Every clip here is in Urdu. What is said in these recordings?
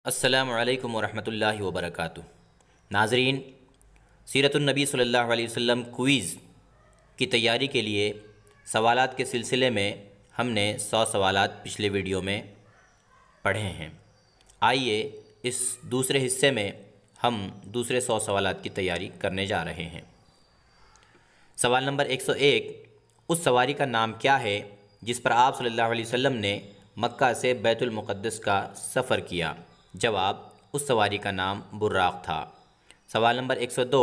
السلام علیکم ورحمۃ اللہ وبرکاتہ۔ ناظرین، سیرت النبی صلی اللہ علیہ وسلم کوئز کی تیاری کے لیے سوالات کے سلسلے میں ہم نے 100 سوالات پچھلے ویڈیو میں پڑھے ہیں۔ آئیے اس دوسرے حصے میں ہم دوسرے 100 سوالات کی تیاری کرنے جا رہے ہیں۔ سوال نمبر 101، اس سواری کا نام کیا ہے جس پر آپ صلی اللہ علیہ وسلم نے مکہ سے بیت المقدس کا سفر کیا؟ جواب، اس سواری کا نام براق تھا۔ سوال نمبر 102،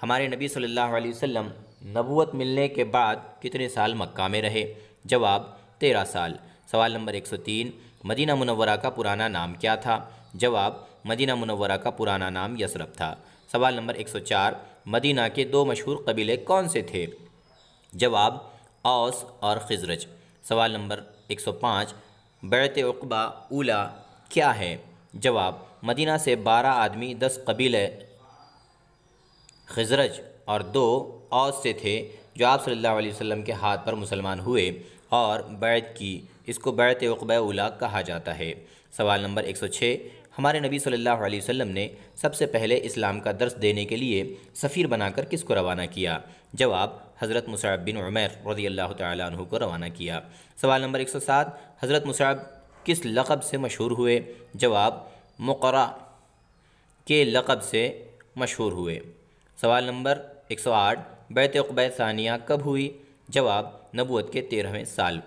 ہمارے نبی صلی اللہ علیہ وسلم نبوت ملنے کے بعد کتنے سال مکہ میں رہے؟ جواب، 13 سال۔ سوال نمبر 103، مدینہ منورہ کا پرانا نام کیا تھا؟ جواب، مدینہ منورہ کا پرانا نام یثرب تھا۔ سوال نمبر 104، مدینہ کے 2 مشہور قبیلے کون سے تھے؟ جواب، اوس اور خزرج۔ سوال نمبر 105، بیعت عقبہ اولیٰ کیا ہے؟ جواب، مدینہ سے 12 آدمی 10 قبیلے خزرج اور 2 اوس سے تھے جو آپ صلی اللہ علیہ وسلم کے ہاتھ پر مسلمان ہوئے اور بیعت کی۔ اس کو بیعت عقبہ اولیٰ کہا جاتا ہے۔ سوال نمبر 106، ہمارے نبی صلی اللہ علیہ وسلم نے سب سے پہلے اسلام کا درس دینے کے لیے سفیر بنا کر کس کو روانہ کیا؟ جواب، حضرت مصعب بن عمیر رضی اللہ تعالیٰ عنہ کو روانہ کیا۔ سوال نمبر 107، حضرت مصعب کس لقب سے مشہور ہوئے؟ جواب، مقرع کے لقب سے مشہور ہوئے۔ سوال نمبر 108، بیعت عقبہ ثانیہ کب ہوئی؟ جواب، نبوت کے 13ویں سال۔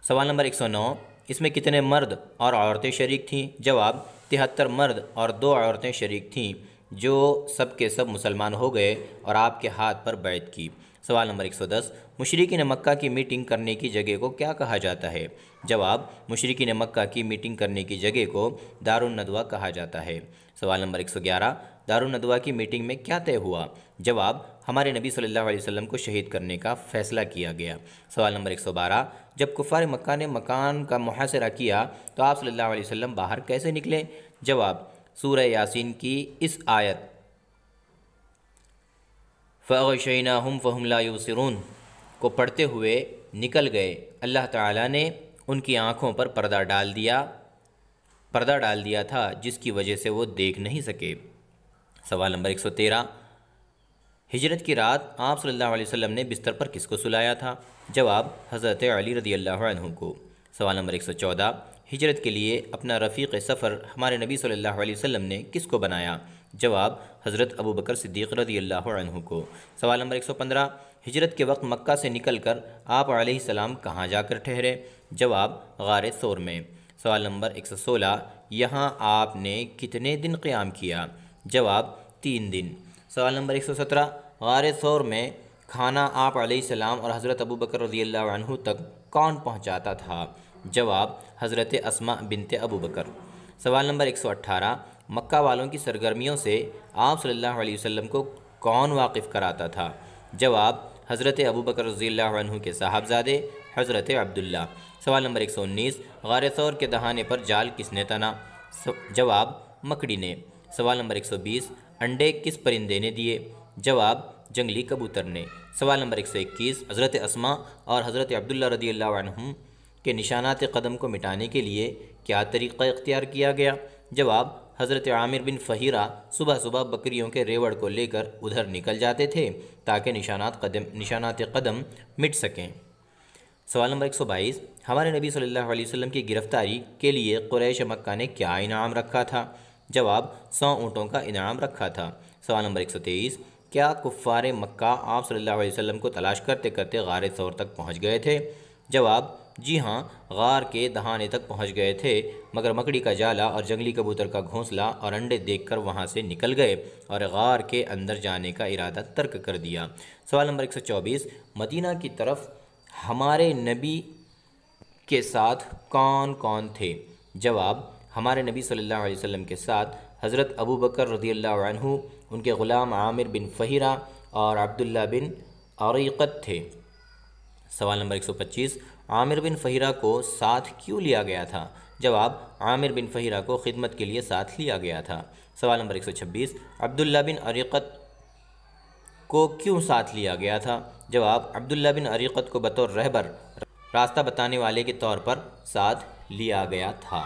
سوال نمبر 109، اس میں کتنے مرد اور عورتیں شریک تھیں؟ جواب، 73 مرد اور 2 عورتیں شریک تھیں جو سب کے سب مسلمان ہو گئے اور آپ کے ہاتھ پر بیعت کی۔ سوال نمبر 110، مشرکین مکہ کی میٹنگ کرنے کی جگہ کو کیا کہا جاتا ہے؟ جواب، مشرکین مکہ کی میٹنگ کرنے کی جگہ کو دار الندوہ کہا جاتا ہے۔ سوال نمبر 111، دار الندوہ کی میٹنگ میں کیا طے ہوا؟ جواب، ہمارے نبی صلی اللہ علیہ وسلم کو شہید کرنے کا فیصلہ کیا گیا۔ سوال نمبر 112، جب کفار مکہ نے مکان کا محاصرہ کیا تو آپ صلی اللہ علیہ وسلم باہر کیسے نکلے؟ جواب، سورہ یاسین کی اس آیت فَأَغْشَيْنَاهُمْ فَهُمْ لَا يُبْصِرُونَ کو پڑھتے ہوئے نکل گئے۔ اللہ تعالیٰ نے ان کی آنکھوں پر پردہ ڈال دیا تھا جس کی وجہ سے وہ دیکھ نہیں سکے۔ سوال نمبر 113، ہجرت کی رات آپ صلی اللہ علیہ وسلم نے بستر پر کس کو سلایا تھا؟ جواب، حضرت علی رضی اللہ عنہ کو۔ سوال نمبر 114، ہجرت کے لیے اپنا رفیق سفر ہمارے نبی صلی اللہ علیہ وسلم نے کس کو بنایا؟ جواب، حضرت ابوبکر صدیق رضی اللہ عنہ کو۔ سوال نمبر 115، ہجرت کے وقت مکہ سے نکل کر آپ علیہ السلام کہاں جا کر ٹھہرے؟ جواب، غار ثور میں۔ سوال نمبر 116، یہاں آپ نے کتنے دن قیام کیا؟ جواب، 3 دن۔ سوال نمبر 117، غار ثور میں کھانا آپ علیہ السلام اور حضرت ابوبکر رضی اللہ عنہ تک کون پہنچاتا تھا؟ جواب، حضرت اسماء بنت ابوبکر۔ سوال نمبر 118، مکہ والوں کی سرگرمیوں سے آپ صلی اللہ علیہ وسلم کو کون واقف کراتا تھا؟ جواب، حضرت ابوبکر رضی اللہ عنہ کے صاحبزادے حضرت عبداللہ۔ سوال نمبر 119، غار ثور کے دہانے پر جال کس نے تنا؟ جواب، مکڑی نے۔ سوال نمبر 120، انڈے کس پرندے نے دیے؟ جواب، جنگلی کبوتر نے۔ سوال نمبر 121، حضرت اسماء اور حضرت عبداللہ رضی اللہ عنہم کے نشانات قدم کو مٹانے کے لیے کیا طریقہ اختیار کیا گیا؟ جواب، حضرت عامر بن فہیرہ صبح صبح بکریوں کے ریوڑ کو لے کر ادھر نکل جاتے تھے تاکہ نشانات قدم مٹ سکیں۔ سوال نمبر 122، ہمارے نبی صلی اللہ علیہ وسلم کی گرفتاری کے لیے قریش مکہ نے کیا انعام رکھا تھا؟ جواب، 100 اونٹوں کا انعام رکھا تھا۔ سوال نمبر 123، کیا کفار مکہ آپ صلی اللہ علیہ وسلم کو تلاش کرتے کرتے غار ثور تک پہنچ گئے تھے؟ جواب، جی ہاں، غار کے دہانے تک پہنچ گئے تھے مگر مکڑی کا جالا اور جنگلی کبوتر کا گھونسلہ اور انڈے دیکھ کر وہاں سے نکل گئے اور غار کے اندر جانے کا ارادہ ترک کر دیا۔ سوال نمبر 124، مدینہ کی طرف ہمارے نبی کے ساتھ کون کون تھے؟ جواب، ہمارے نبی صلی اللہ علیہ وسلم کے ساتھ حضرت ابوبکر رضی اللہ عنہ، ان کے غلام عامر بن فہیرہ اور عبداللہ بن عریقت تھے۔ سوال نمبر 125، عامر بن فہیرہ کو ساتھ کیوں لیا گیا تھا؟ جواب، عامر بن فہیرہ کو خدمت کے لیے ساتھ لیا گیا تھا۔ سوال نمبر 126، عبداللہ بن عریقت کو کیوں ساتھ لیا گیا تھا؟ جواب، عبداللہ بن عریقت کو بطور رہبر، راستہ بتانے والے کے طور پر ساتھ لیا گیا تھا۔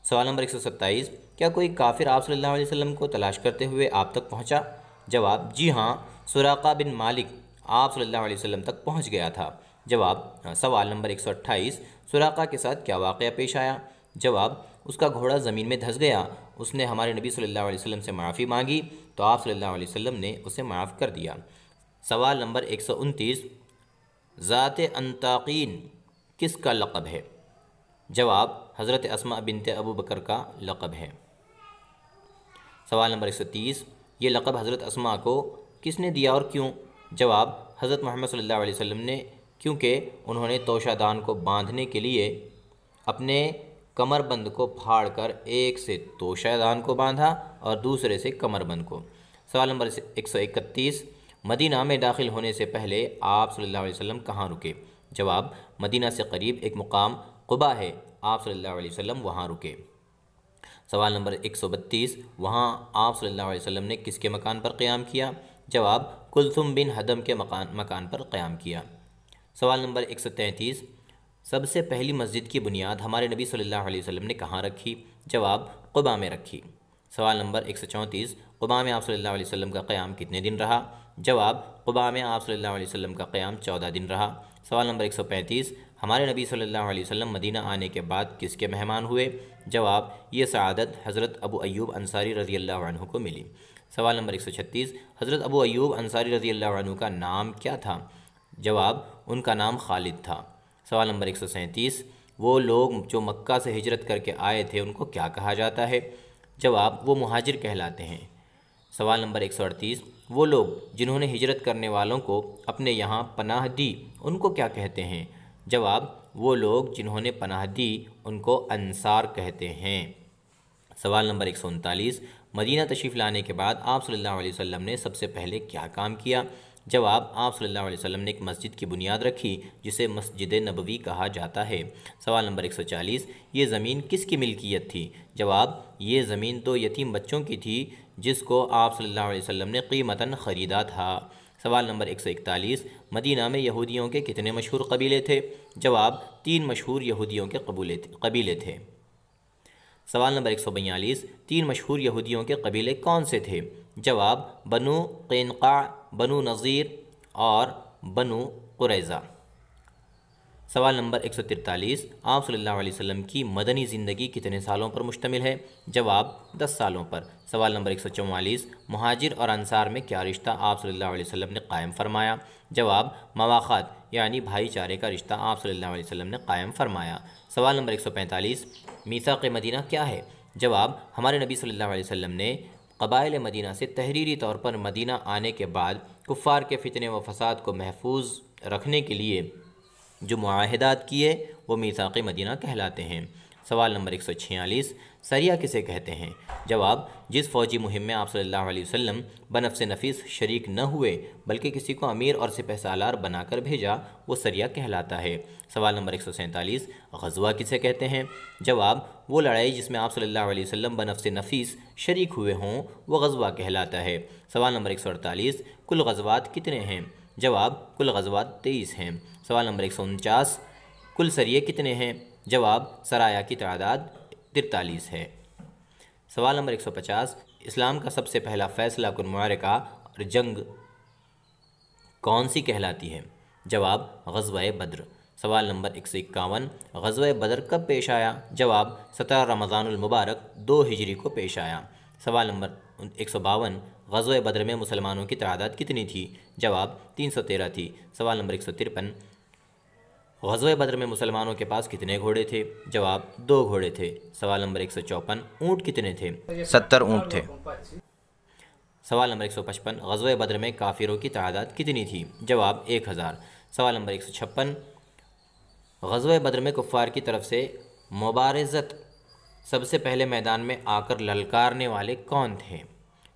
سوال نمبر 127، کیا کوئی کافر آپ صلی اللہ علیہ وسلم کو تلاش کرتے ہوئے آپ تک پہنچا؟ جواب، جی ہاں، سراقہ بن مالک آپ صلی اللہ علیہ وسلم تک پہنچ گیا تھا۔ جواب، سوال نمبر 128، سراقہ کے ساتھ کیا واقعہ پیش آیا؟ جواب، اس کا گھوڑا زمین میں دھس گیا، اس نے ہمارے نبی صلی اللہ علیہ وسلم سے معافی مانگی تو آپ صلی اللہ علیہ وسلم نے اسے معاف کر دیا۔ سوال نمبر 129، ذات انطاقین کس کا لقب ہے؟ جواب، حضرت اسماء بنت ابو بکر کا لقب ہے۔ سوال نمبر 130، یہ لقب حضرت اسماء کو کس نے دیا اور کیوں؟ جواب، حضرت محمد صلی اللہ علیہ وسلم نے، کیونکہ انہوں نے توشہ دان کو باندھنے کے لیے اپنے کمر بند کو پھاڑ کر ایک سے توشہ دان کو باندھا اور دوسرے سے کمر بند کو۔ سوال نمبر 131، مدینہ میں داخل ہونے سے پہلے آپ صلی اللہ علیہ وسلم کہاں رکے؟ جواب، مدینہ سے قریب ایک مقام قبا ہے، آپ صلی اللہ علیہ وسلم وہاں رکے۔ سوال نمبر 132، وہاں آپ صلی اللہ علیہ وسلم نے کس کے مکان پر قیام کیا؟ جواب، کلثوم بن حدم کے مکان پر قیام کیا۔ سوال نمبر 133، سب سے پہلی مسجد کی بنیاد ہمارے نبی صلی اللہ علیہ وسلم نے کہاں رکھی؟ جواب، قبا میں رکھی۔ سوال نمبر 134، قبا میں آپ صلی اللہ علیہ وسلم کا قیام کتنے دن رہا؟ جواب، قبا میں آپ صلی اللہ علیہ وسلم کا قیام 14 دن رہا۔ سوال نمبر 135، ہمارے نبی صلی اللہ علیہ وسلم مدینہ آنے کے بعد کس کے مہمان ہوئے؟ جواب، یہ سعادت حضرت ابو ایوب انصاری رضی اللہ عنہ کو ملی۔ سوال نمبر 136، حضرت ابو ایوب انصاری رضی اللہ عنہ کا نام کیا تھا؟ جواب، ان کا نام خالد تھا۔ سوال نمبر 137، وہ لوگ جو مکہ سے ہجرت کر کے آئے تھے ان کو کیا کہا جاتا ہے؟ جواب، وہ مہاجر کہلاتے ہیں۔ سوال نمبر 138، وہ لوگ جنہوں نے ہجرت کرنے والوں کو اپنے یہاں پناہ دی ان کو کیا کہتے ہیں؟ جواب، وہ لوگ جنہوں نے پناہ دی ان کو انصار کہتے ہیں۔ سوال نمبر 139، مدینہ تشریف لانے کے بعد آپ صلی اللہ علیہ وسلم نے سب سے پہلے کیا کام کیا؟ جواب، آپ صلی اللہ علیہ وسلم نے ایک مسجد کی بنیاد رکھی جسے مسجد نبوی کہا جاتا ہے۔ سوال نمبر 140، یہ زمین کس کی ملکیت تھی؟ جواب، یہ زمین تو یتیم بچوں کی تھی جس کو آپ صلی اللہ علیہ وسلم نے قیمتاً خریدا تھا۔ سوال نمبر 141، مدینہ میں یہودیوں کے کتنے مشہور قبیلے تھے؟ جواب، 3 مشہور یہودیوں کے قبیلے تھے۔ سوال نمبر 142، 3 مشہور یہودیوں کے قبیلے کون سے تھے؟ جواب، بنو قینقاع، بنو نذیر اور بنو قریظہ۔ سوال نمبر 143، آپ صلی اللہ علیہ وسلم کی مدنی زندگی کتنے سالوں پر مشتمل ہے؟ جواب، 10 سالوں پر۔ سوال نمبر 144، مہاجر اور انصار میں کیا رشتہ آپ صلی اللہ علیہ وسلم نے قائم فرمایا؟ جواب، مواخات یعنی بھائی چارے کا رشتہ آپ صلی اللہ علیہ وسلم نے قائم فرمایا۔ سوال نمبر 145، میثاق مدینہ کیا ہے؟ جواب، ہمارے نبی صلی اللہ علیہ وسلم نے قبائل مدینہ سے تحریری طور پر مدینہ آنے کے بعد کفار کے فتنے و فساد کو محفوظ رکھنے کے لیے جو معاہدات کیے وہ میثاق مدینہ کہلاتے ہیں۔ سوال نمبر 146، سریہ کسے کہتے ہیں؟ جواب، جس فوجی مہم میں آپ صلی اللہ علیہ وسلم بنفس نفیس شریک نہ ہوئے بلکہ کسی کو امیر اور سپہ سالار بنا کر بھیجا وہ سریہ کہلاتا ہے۔ سوال نمبر 147، غزوہ کسے کہتے ہیں؟ جواب، وہ لڑائی جس میں آپ صلی اللہ علیہ وسلم بنفس نفیس شریک ہوئے ہوں وہ غزوہ کہلاتا ہے۔ سوال نمبر 148، کل غزوات کتنے ہیں؟ جواب، کل غزوات 23 ہیں۔ سوال نمبر 149، کل سریے کتنے ہیں؟ جواب، سرایا کی تعداد 43 ہے۔ سوال نمبر 150، اسلام کا سب سے پہلا فیصلہ کن معرکہ اور جنگ کون سی کہلاتی ہے؟ جواب، غزوہ بدر۔ سوال نمبر 151، غزوہ بدر کب پیش آیا؟ جواب، 17 رمضان المبارک 2 ہجری کو پیش آیا۔ سوال نمبر 152، غزوہ بدر میں مسلمانوں کی تعداد کتنی تھی؟ جواب، 313 تھی۔ سوال نمبر 153، غزوہ بدر میں مسلمانوں کے پاس کتنے گھوڑے تھے؟ جواب، 2 گھوڑے تھے۔ سوال نمبر 154، اونٹ کتنے تھے؟ 70 اونٹ تھے۔ سوال نمبر 155، غزوہ بدر میں کافروں کی تعداد کتنی تھی؟ جواب، 1000۔ سوال نمبر 156، غزوہ بدر میں کفار کی طرف سے مبارزت سب سے پہلے میدان میں آ کر للکارنے والے کون تھے؟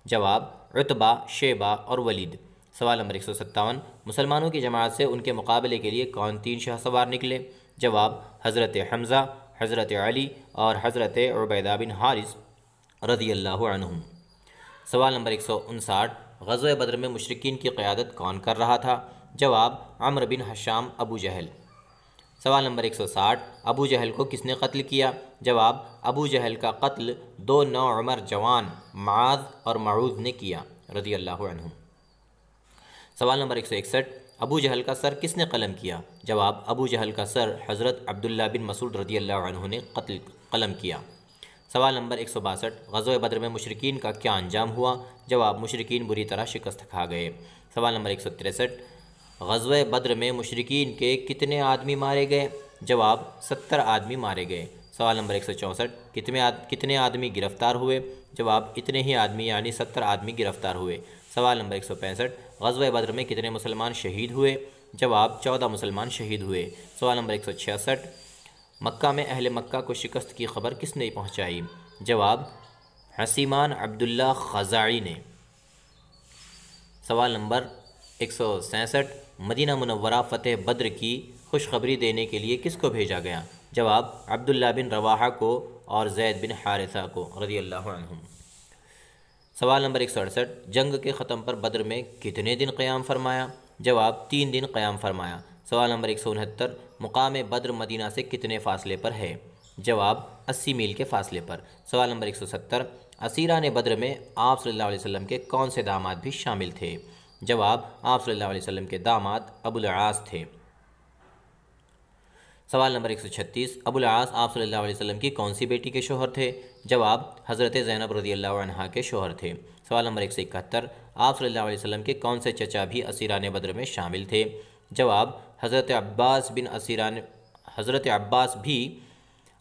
جواب، عتبہ، شیبہ اور ولید۔ سوال نمبر 157، مسلمانوں کی جماعت سے ان کے مقابلے کے لیے کون 3 شاہ سوار نکلے؟ جواب، حضرت حمزہ، حضرت علی اور حضرت عبیدہ بن حارث رضی اللہ عنہم۔ سوال نمبر 159، غزوہ بدر میں مشرکین کی قیادت کون کر رہا تھا؟ جواب، عمرو بن حشام ابو جہل۔ سوال نمبر 160، ابو جہل کو کس نے قتل کیا؟ جواب، ابو جہل کا قتل 2 نوعمر جوان معاذ اور معوذ نے کیا رضی اللہ عنہم۔ سوال نمبر 161، ابو جہل کا سر کس نے قلم کیا؟ جواب، ابو جہل کا سر حضرت عبداللہ بن مسعود رضی اللہ عنہ نے قلم کیا۔ سوال نمبر 162، غزوہ بدر میں مشرکین کا کیا انجام ہوا؟ جواب، مشرکین بری طرح شکست کھا گئے۔ سوال نمبر 163، غزوہ بدر میں مشرکین کے کتنے آدمی مارے گئے؟ جواب، 70 آدمی مارے گئے۔ سوال نمبر 164، کتنے آدمی گرفتار ہوئے؟ جواب، اتنے ہی آدمی یعنی 70 آدمی گرفتار ہوئے۔ سوال نمبر 165، غزوہ بدر میں کتنے مسلمان شہید ہوئے؟ جواب، 14 مسلمان شہید ہوئے۔ سوال نمبر 166، مکہ میں اہل مکہ کو شکست کی خبر کس نے پہنچائی؟ جواب، حسیمان عبداللہ خزاعی نے۔ سوال نمبر 167، مدینہ منورہ فتح بدر کی خوشخبری دینے کے لیے کس کو بھیجا گیا؟ جواب، عبداللہ بن رواحہ کو اور زید بن حارثہ کو رضی اللہ عنہم۔ سوال نمبر 168، جنگ کے ختم پر بدر میں کتنے دن قیام فرمایا؟ جواب، 3 دن قیام فرمایا۔ سوال نمبر 169، مقام بدر مدینہ سے کتنے فاصلے پر ہے؟ جواب، 80 میل کے فاصلے پر۔ سوال نمبر 170، اسیران بدر میں آپ صلی اللہ علیہ وسلم کے کون سے داماد بھی شامل تھے؟ جواب، آپ صلی اللہ علیہ وسلم کے داماد ابو العاص تھے۔ سوال نمبر 136، ابو العاص آپ صلی اللہ علیہ وسلم کی کون سی بیٹی کے شوہر تھے؟ جواب، حضرت زینب رضی اللہ عنہا کے شوہر تھے۔ سوال نمبر 171، آپ صلی اللہ علیہ وسلم کے کون سے چچا بھی اسیران بدر میں شامل تھے؟ جواب، حضرت عباس بھی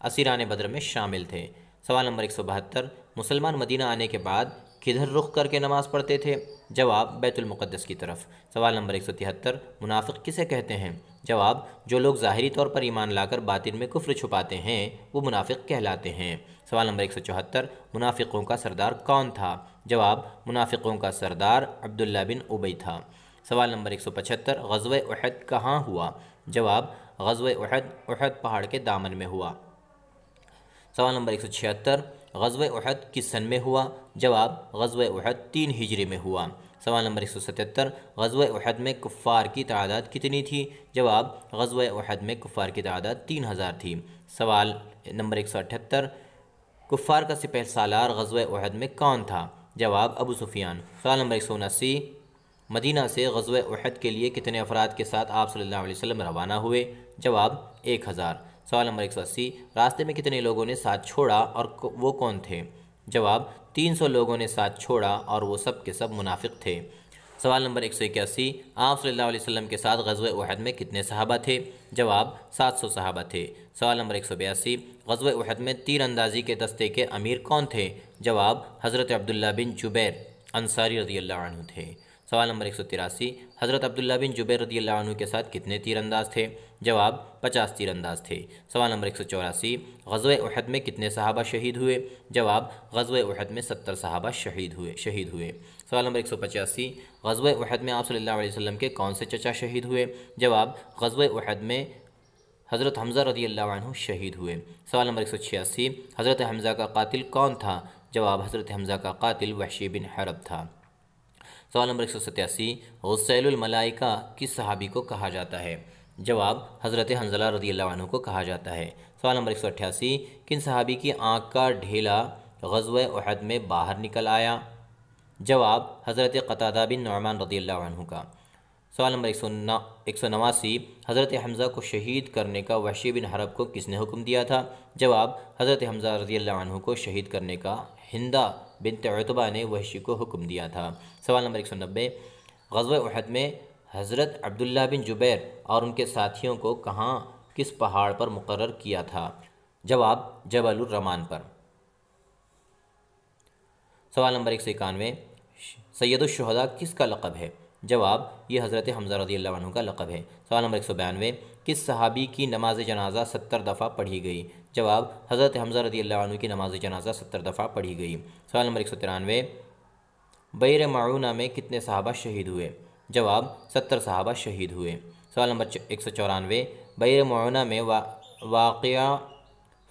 اسیران بدر میں شامل تھے۔ سوال نمبر 172، مسلمان مدینہ آنے کے بعد کدھر رخ کر کے نماز پڑھتے تھے؟ جواب، بیت المقدس کی طرف۔ سوال نمبر 173، منافق کسے کہتے ہیں؟ جواب، جو لوگ ظاہری طور پر ایمان لا کر باطن میں کفر چھپاتے ہیں وہ منافق کہلاتے ہیں۔ سوال نمبر 174، منافقوں کا سردار کون تھا؟ جواب، منافقوں کا سردار عبداللہ بن ابی تھا۔ سوال نمبر 175، غزوہ احد کہاں ہوا؟ جواب، غزوہ احد پہاڑ کے دامن میں ہوا۔ سوال نمبر 176، غزوہ احد کس سن میں ہوا؟ جواب، غزوہ احد 3 ہجری میں ہوا۔ سوال نمبر 177، غزوہ احد میں کفار کی تعداد کتنی تھی؟ جواب، غزوہ احد میں کفار کی تعداد 3000 تھی۔ سوال نمبر 178، کفار کا سپہ سالار غزوہ احد میں کون تھا؟ جواب، ابو سفیان۔ سوال نمبر 179، مدینہ سے غزوہ احد کے لیے کتنے افراد کے ساتھ آپ صلی اللہ علیہ وسلم روانہ ہوئے؟ جواب، 1000۔ سوال نمبر 180، راستے میں کتنے لوگوں نے ساتھ چھوڑا اور وہ کون تھے؟ جواب، 300 لوگوں نے ساتھ چھوڑا اور وہ سب کے سب منافق تھے۔ سوال نمبر 181، آپ صلی اللہ علیہ وسلم کے ساتھ غزوہ احد میں کتنے صحابہ تھے؟ جواب، 700 صحابہ تھے۔ سوال نمبر 182، غزوہ احد میں تیر اندازی کے دستے کے امیر کون تھے؟ جواب، حضرت عبداللہ بن جبیر انصاری رضی اللہ عنہ تھے۔ سوال نمبر 183، حضرت عبداللہ بن جبیر رضی اللہ عنہ کے ساتھ کتنے تیر انداز تھے؟ جواب، 50 تیر انداز تھے۔ سوال نمبر 184، غزوہ احد میں کتنے صحابہ شہید ہوئے؟ جواب، غزوہ احد میں 70 صحابہ شہید ہوئے۔ سوال نمبر 185، غزوہ احد میں آپ صلی اللہ علیہ وسلم کے کون سے چچا شہید ہوئے؟ جواب، غزوہ احد میں حضرت حمزہ رضی اللہ عنہ شہید ہوئے۔ سوال نمبر 186، حضرت حمزہ کا قاتل کون تھا؟ جواب، حضرت حمزہ کا قاتل وحشی بن حرب تھا۔ سوال نمبر 187، غسیل الملائکہ کس صحابی کو کہا جاتا ہے؟ جواب، حضرت حنظلہ رضی اللہ عنہ کو کہا جاتا ہے۔ سوال نمبر 188، کن صحابی کی آنکھ کا ڈھیلا غزوہ احد میں باہر نکل آیا؟ جواب، حضرت قتادہ بن نعمان رضی اللہ عنہ کا۔ سوال نمبر 189، حضرت حمزہ کو شہید کرنے کا وحشی بن حرب کو کس نے حکم دیا تھا؟ جواب، حضرت حمزہ رضی اللہ عنہ کو شہید کرنے کا ہندہ بنت عتبہ نے وحشی کو حکم دیا تھا۔ سوال نمبر 190، غزوہ احد میں حضرت عبداللہ بن جبیر اور ان کے ساتھیوں کو کہاں کس پہاڑ پر مقرر کیا تھا؟ جواب، جبل الرمان پر۔ سوال نمبر 191، سید الشہداء کس کا لقب ہے؟ جواب، یہ حضرت حمزہ رضی اللہ عنہ کا لقب ہے۔ سوال نمبر 192، کس صحابی کی نماز جنازہ 70 دفعہ پڑھی گئی؟ جواب، حضرت حمزہ رضی اللہ عنہ کی نماز جنازہ 70 دفعہ پڑھی گئی۔ سوال نمبر 193، بئر معونہ میں کتنے صحابہ شہید ہوئے؟ جواب، 70 صحابہ شہید ہوئے۔ سوال نمبر 194، بئر معونہ میں واقعہ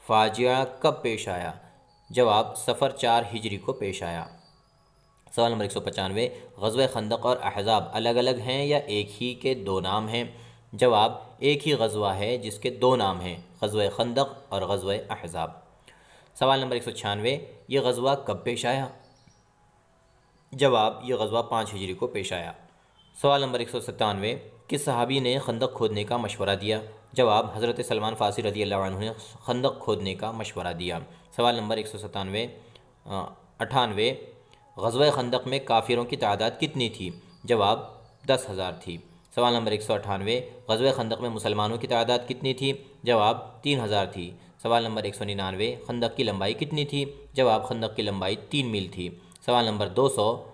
فاجعہ کب پیش آیا؟ جواب، صفر 4 ہجری کو پیش آیا۔ سوال نمبر 195، غزوہ خندق اور احزاب الگ الگ ہیں یا ایک ہی کے 2 نام ہیں؟ جواب ایک ہی غزوہ ہے جس کے دو نام ہیں، غزوہ خندق اور غزوہ احزاب۔ سوال نمبر 196، یہ غزوہ کب پیش آیا؟ جواب یہ غزوہ 5 ہجری کو پیش آیا۔ سوال نمبر 197، کس صحابی نے خندق کھودنے کا مشورہ دیا؟ جواب حضرت سلمان فارسی رضی اللہ عنہ نے خندق کھودنے کا مشورہ دیا۔ سوال نمبر 198، غزوہ خندق میں کافروں کی تعداد کتنی تھی؟ جواب 10,000 تھی۔ سوال نمبر 198، غزوہ خندق میں مسلمانوں کی تعداد کتنی تھی؟ جواب 3,000 تھی۔ سوال نمبر 199، خندق کی لمبائی کتنی تھی؟ جواب خندق کی لمبائی 3 میل تھی۔ سوال نمبر 200،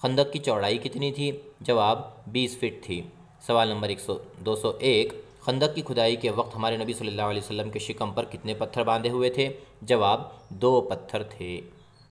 خندق کی چوڑائی کتنی تھی؟ جواب 20 فٹ تھی۔ سوال نمبر 201، خندق کی کھدائی کے وقت ہمارے نبی صلی اللہ علیہ وسلم کے شکم پر کتنے پتھر باندھے ہوئے تھے؟ جواب 2 پتھر تھے۔